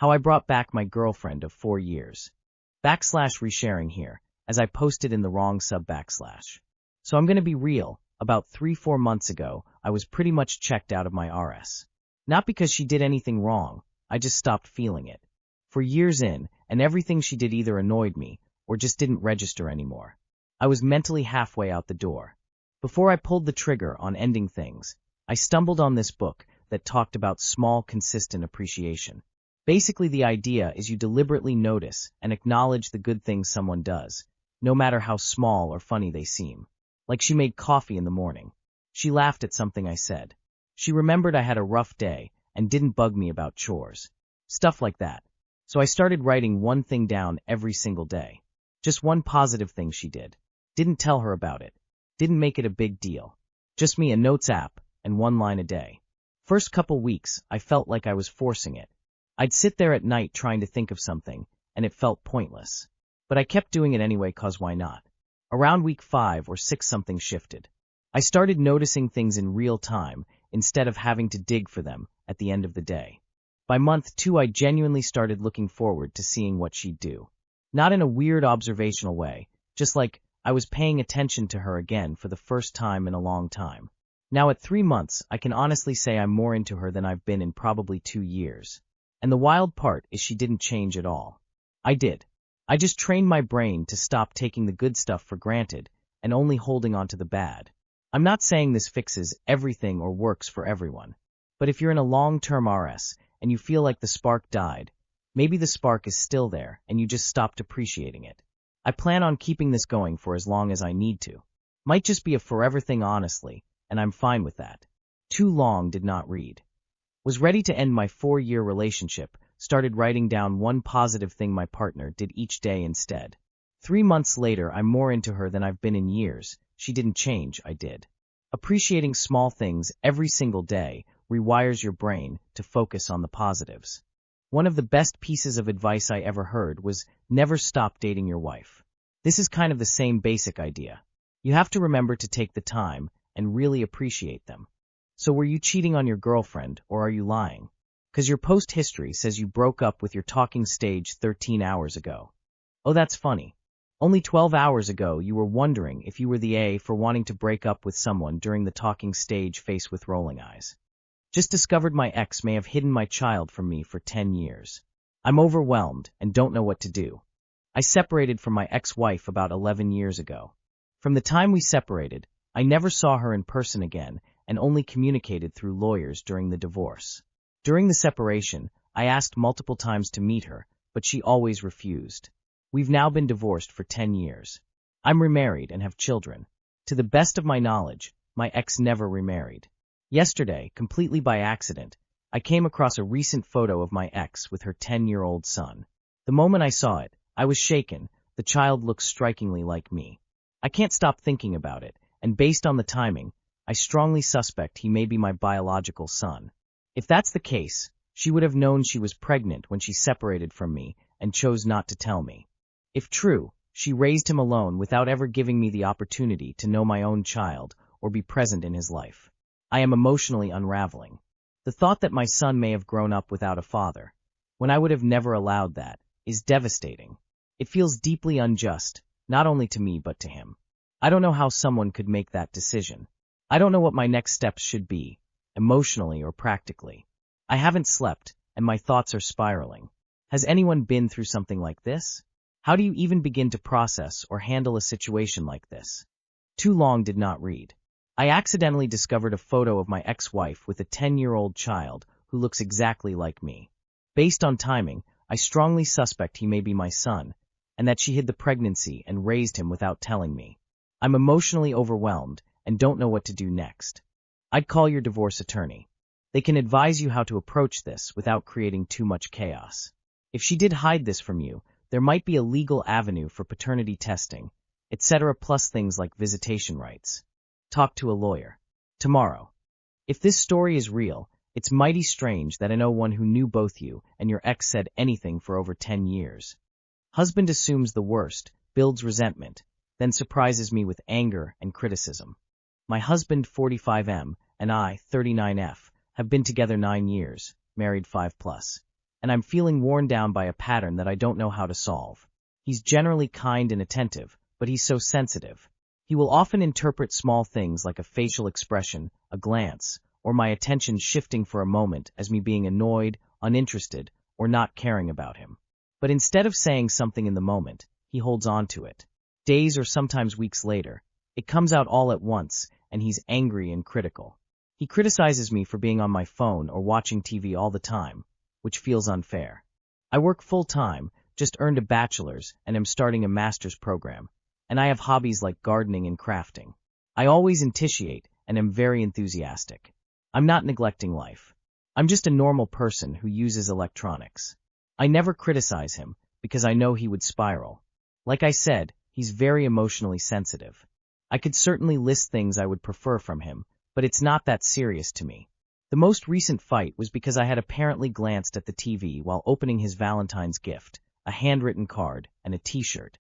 How I brought back my girlfriend of 4 years. /resharing here, as I posted in the wrong sub /. So I'm gonna be real, about 3-4 months ago, I was pretty much checked out of my RS. Not because she did anything wrong, I just stopped feeling it. For years in, and everything she did either annoyed me, or just didn't register anymore. I was mentally halfway out the door. Before I pulled the trigger on ending things, I stumbled on this book that talked about small, consistent appreciation. Basically, the idea is you deliberately notice and acknowledge the good things someone does, no matter how small or funny they seem. Like she made coffee in the morning. She laughed at something I said. She remembered I had a rough day and didn't bug me about chores. Stuff like that. So I started writing one thing down every single day. Just one positive thing she did. Didn't tell her about it. Didn't make it a big deal. Just me, a notes app, and one line a day. First couple weeks, I felt like I was forcing it. I'd sit there at night trying to think of something, and it felt pointless. But I kept doing it anyway, 'cause why not? Around week 5 or 6 something shifted. I started noticing things in real time instead of having to dig for them at the end of the day. By month 2 I genuinely started looking forward to seeing what she'd do. Not in a weird observational way, just like I was paying attention to her again for the first time in a long time. Now at 3 months, I can honestly say I'm more into her than I've been in probably 2 years. And the wild part is she didn't change at all. I did. I just trained my brain to stop taking the good stuff for granted and only holding on to the bad. I'm not saying this fixes everything or works for everyone. But if you're in a long-term RS and you feel like the spark died, maybe the spark is still there and you just stopped appreciating it. I plan on keeping this going for as long as I need to. Might just be a forever thing, honestly, and I'm fine with that. Too long did not read. Was ready to end my 4-year relationship, started writing down one positive thing my partner did each day instead. 3 months later, I'm more into her than I've been in years. She didn't change, I did. Appreciating small things every single day rewires your brain to focus on the positives. One of the best pieces of advice I ever heard was never stop dating your wife. This is kind of the same basic idea. You have to remember to take the time and really appreciate them. So were you cheating on your girlfriend, or are you lying? 'Cause your post history says you broke up with your talking stage 13 hours ago. Oh, that's funny. Only 12 hours ago you were wondering if you were the A for wanting to break up with someone during the talking stage face with rolling eyes. Just discovered my ex may have hidden my child from me for 10 years. I'm overwhelmed and don't know what to do. I separated from my ex-wife about 11 years ago. From the time we separated, I never saw her in person again and only communicated through lawyers during the divorce. During the separation, I asked multiple times to meet her, but she always refused. We've now been divorced for 10 years. I'm remarried and have children. To the best of my knowledge, my ex never remarried. Yesterday, completely by accident, I came across a recent photo of my ex with her 10-year-old son. The moment I saw it, I was shaken. The child looks strikingly like me. I can't stop thinking about it, and based on the timing, I strongly suspect he may be my biological son. If that's the case, she would have known she was pregnant when she separated from me and chose not to tell me. If true, she raised him alone without ever giving me the opportunity to know my own child or be present in his life. I am emotionally unraveling. The thought that my son may have grown up without a father, when I would have never allowed that, is devastating. It feels deeply unjust, not only to me but to him. I don't know how someone could make that decision. I don't know what my next steps should be, emotionally or practically. I haven't slept, and my thoughts are spiraling. Has anyone been through something like this? How do you even begin to process or handle a situation like this? Too long did not read. I accidentally discovered a photo of my ex-wife with a 10-year-old child who looks exactly like me. Based on timing, I strongly suspect he may be my son, and that she hid the pregnancy and raised him without telling me. I'm emotionally overwhelmed and don't know what to do next. I'd call your divorce attorney. They can advise you how to approach this without creating too much chaos. If she did hide this from you, there might be a legal avenue for paternity testing, etc., plus things like visitation rights. Talk to a lawyer. Tomorrow. If this story is real, it's mighty strange that I know one who knew both you and your ex said anything for over 10 years. Husband assumes the worst, builds resentment, then surprises me with anger and criticism. My husband, 45M, and I, 39F, have been together 9 years, married 5+. and I'm feeling worn down by a pattern that I don't know how to solve. He's generally kind and attentive, but he's so sensitive. He will often interpret small things like a facial expression, a glance, or my attention shifting for a moment as me being annoyed, uninterested, or not caring about him. But instead of saying something in the moment, he holds on to it. Days or sometimes weeks later, it comes out all at once, and he's angry and critical. He criticizes me for being on my phone or watching TV all the time, which feels unfair. I work full-time, just earned a bachelor's, and am starting a master's program, and I have hobbies like gardening and crafting. I always initiate and am very enthusiastic. I'm not neglecting life. I'm just a normal person who uses electronics. I never criticize him because I know he would spiral. Like I said, he's very emotionally sensitive. I could certainly list things I would prefer from him, but it's not that serious to me. The most recent fight was because I had apparently glanced at the TV while opening his Valentine's gift, a handwritten card, and a t-shirt.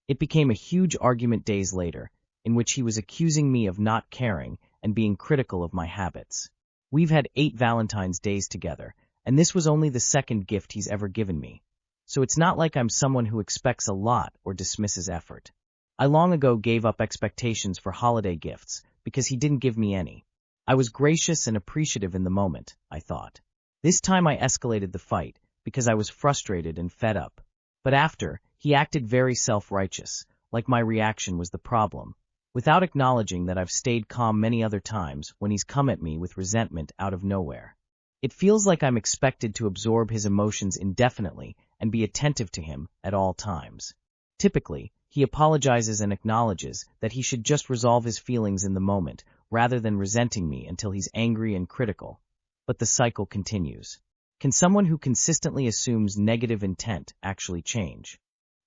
It became a huge argument days later, in which he was accusing me of not caring and being critical of my habits. We've had 8 Valentine's days together, and this was only the second gift he's ever given me. So it's not like I'm someone who expects a lot or dismisses effort. I long ago gave up expectations for holiday gifts because he didn't give me any. I was gracious and appreciative in the moment, I thought. This time I escalated the fight because I was frustrated and fed up. But after, he acted very self-righteous, like my reaction was the problem, without acknowledging that I've stayed calm many other times when he's come at me with resentment out of nowhere. It feels like I'm expected to absorb his emotions indefinitely and be attentive to him at all times. Typically, he apologizes and acknowledges that he should just resolve his feelings in the moment rather than resenting me until he's angry and critical. But the cycle continues. Can someone who consistently assumes negative intent actually change?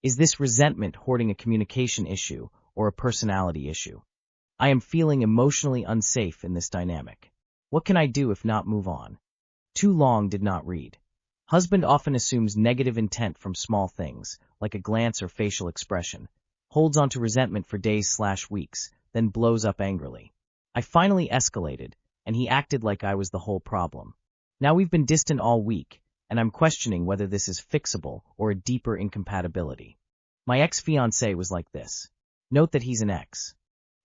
Is this resentment hoarding a communication issue or a personality issue? I am feeling emotionally unsafe in this dynamic. What can I do if not move on? Too long did not read. Husband often assumes negative intent from small things, like a glance or facial expression, holds on to resentment for days/weeks, then blows up angrily. I finally escalated, and he acted like I was the whole problem. Now we've been distant all week, and I'm questioning whether this is fixable or a deeper incompatibility. My ex-fiancé was like this. Note that he's an ex.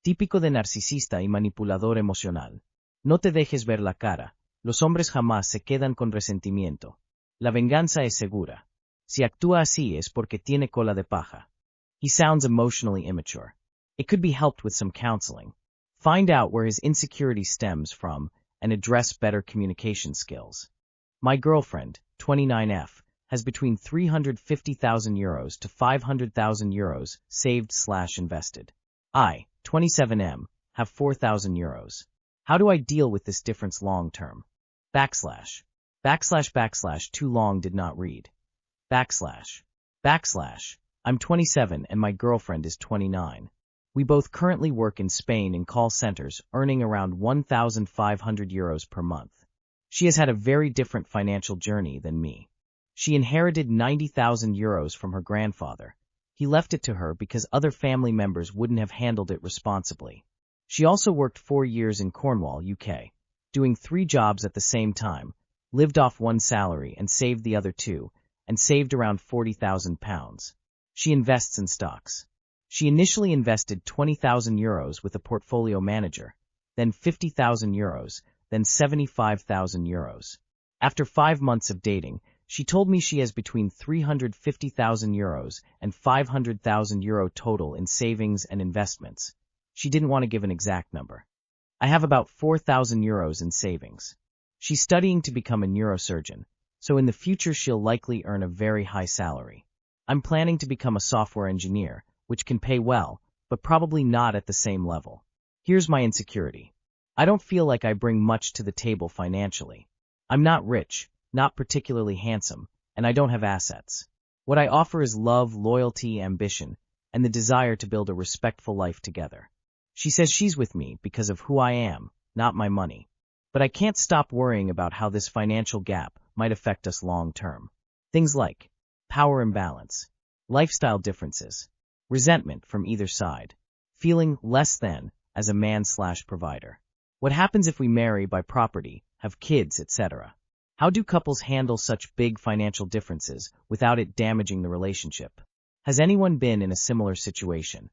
Típico de narcisista y manipulador emocional. No te dejes ver la cara. Los hombres jamás se quedan con resentimiento. La venganza es segura. Si actúa así es porque tiene cola de paja. He sounds emotionally immature. It could be helped with some counseling. Find out where his insecurity stems from and address better communication skills. My girlfriend, 29F, has between €350,000 to €500,000 saved/invested. I, 27M, have €4,000. How do I deal with this difference long term? Backslash. Backslash backslash too long did not read. Backslash. Backslash. I'm 27 and my girlfriend is 29. We both currently work in Spain in call centers, earning around €1,500 per month. She has had a very different financial journey than me. She inherited €90,000 from her grandfather. He left it to her because other family members wouldn't have handled it responsibly. She also worked 4 years in Cornwall, UK, doing 3 jobs at the same time, lived off one salary and saved the other 2, and saved around £40,000. She invests in stocks. She initially invested €20,000 with a portfolio manager, then €50,000, then €75,000. After 5 months of dating, she told me she has between €350,000 and €500,000 total in savings and investments. She didn't want to give an exact number. I have about €4,000 in savings. She's studying to become a neurosurgeon, so in the future she'll likely earn a very high salary. I'm planning to become a software engineer, which can pay well, but probably not at the same level. Here's my insecurity. I don't feel like I bring much to the table financially. I'm not rich, not particularly handsome, and I don't have assets. What I offer is love, loyalty, ambition, and the desire to build a respectful life together. She says she's with me because of who I am, not my money. But I can't stop worrying about how this financial gap might affect us long term. Things like power imbalance, lifestyle differences, resentment from either side, feeling less than as a man/provider. What happens if we marry by property, have kids, etc.? How do couples handle such big financial differences without it damaging the relationship? Has anyone been in a similar situation,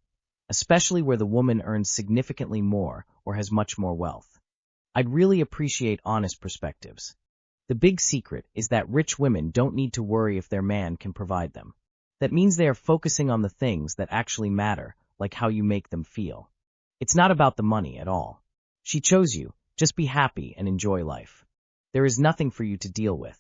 especially where the woman earns significantly more or has much more wealth? I'd really appreciate honest perspectives. The big secret is that rich women don't need to worry if their man can provide them. That means they are focusing on the things that actually matter, like how you make them feel. It's not about the money at all. She chose you. Just be happy and enjoy life. There is nothing for you to deal with.